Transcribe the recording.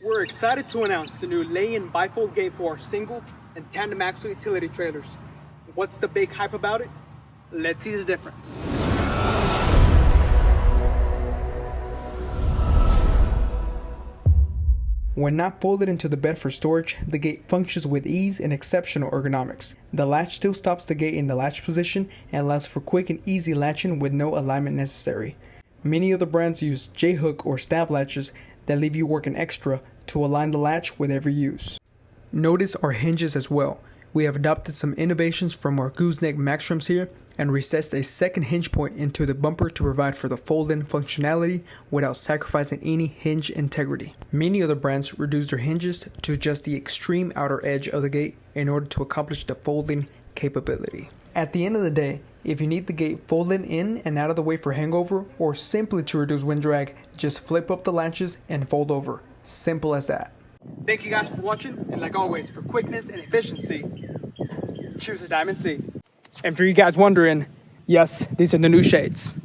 We're excited to announce the new lay-in bifold gate for our single and tandem axle utility trailers. What's the big hype about it? Let's see the difference. When not folded into the bed for storage, the gate functions with ease and exceptional ergonomics. The latch still stops the gate in the latch position and allows for quick and easy latching with no alignment necessary. Many other brands use J-hook or stab latches that leave you working extra to align the latch with every use. Notice our hinges as well. We have adopted some innovations from our gooseneck max rims here and recessed a second hinge point into the bumper to provide for the fold-in functionality without sacrificing any hinge integrity. Many other brands reduce their hinges to just the extreme outer edge of the gate in order to accomplish the folding capability. At the end of the day, if you need the gate folded in and out of the way for hangover or simply to reduce wind drag, just flip up the latches and fold over. Simple as that. Thank you guys for watching, and like always, for quickness and efficiency, choose a Diamond C. And for you guys wondering, yes, these are the new shades.